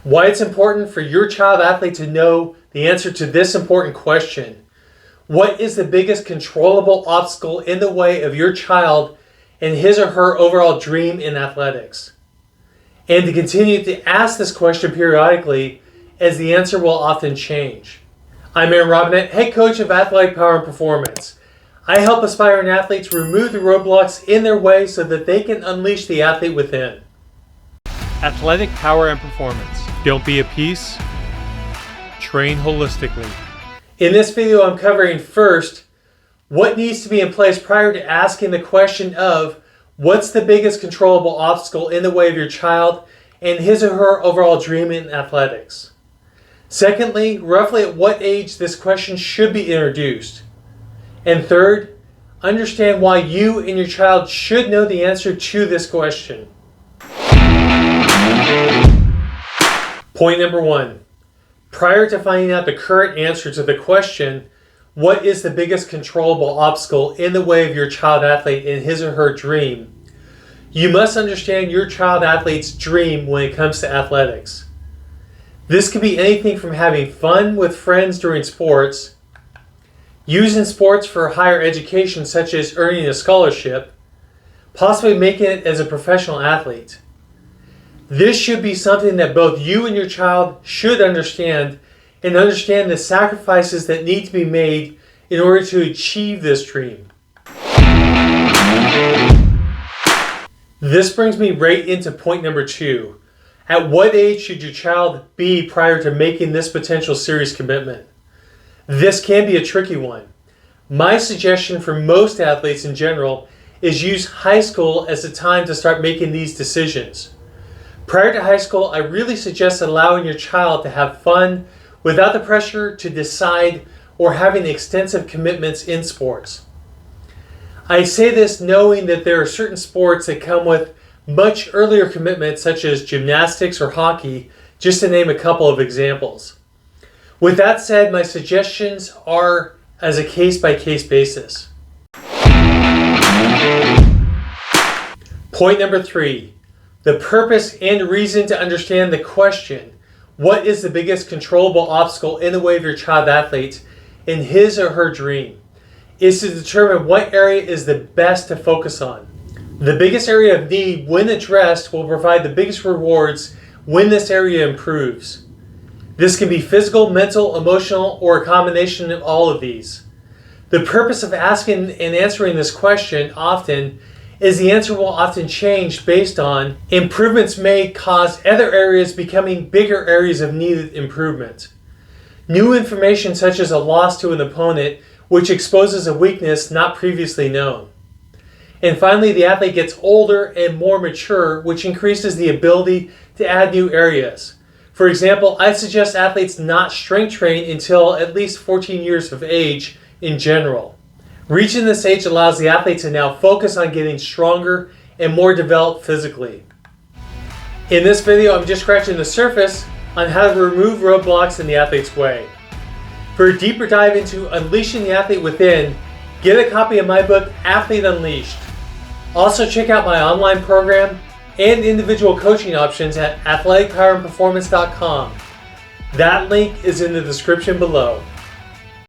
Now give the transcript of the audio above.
Why it's important for your child athlete to know the answer to this important question. What is the biggest controllable obstacle in the way of your child and his or her overall dream in athletics? And to continue to ask this question periodically, as the answer will often change. I'm Aaron Robinette, head coach of Athletic Power and Performance. I help aspiring athletes remove the roadblocks in their way so that they can unleash the athlete within. Athletic Power and Performance. Don't be a piece. Train holistically. In this video, I'm covering first what needs to be in place prior to asking the question of what's the biggest controllable obstacle in the way of your child and his or her overall dream in athletics. Secondly, roughly at what age this question should be introduced. And third, understand why you and your child should know the answer to this question. Point number 1. Prior to finding out the current answer to the question, what is the biggest controllable obstacle in the way of your child athlete in his or her dream, you must understand your child athlete's dream when it comes to athletics. This could be anything from having fun with friends during sports, using sports for higher education such as earning a scholarship, possibly making it as a professional athlete. This should be something that both you and your child should understand and understand the sacrifices that need to be made in order to achieve this dream. This brings me right into point number 2. At what age should your child be prior to making this potential serious commitment? This can be a tricky one. My suggestion for most athletes in general is use high school as the time to start making these decisions. Prior to high school, I really suggest allowing your child to have fun without the pressure to decide or having extensive commitments in sports. I say this knowing that there are certain sports that come with much earlier commitments such as gymnastics or hockey, just to name a couple of examples. With that said, my suggestions are as a case-by-case basis. Point number 3. The purpose and reason to understand the question, what is the biggest controllable obstacle in the way of your child athlete in his or her dream, is to determine what area is the best to focus on. The biggest area of need, when addressed, will provide the biggest rewards when this area improves. This can be physical, mental, emotional, or a combination of all of these. The purpose of asking and answering this question often is the answer will often change based on improvements made cause other areas becoming bigger areas of needed improvement. New information such as a loss to an opponent which exposes a weakness not previously known. And finally, the athlete gets older and more mature, which increases the ability to add new areas. For example, I suggest athletes not strength train until at least 14 years of age in general. Reaching this age allows the athlete to now focus on getting stronger and more developed physically. In this video, I'm just scratching the surface on how to remove roadblocks in the athlete's way. For a deeper dive into unleashing the athlete within, get a copy of my book, Athlete Unleashed. Also check out my online program and individual coaching options at athleticpowerandperformance.com. That link is in the description below.